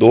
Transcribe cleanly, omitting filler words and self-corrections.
2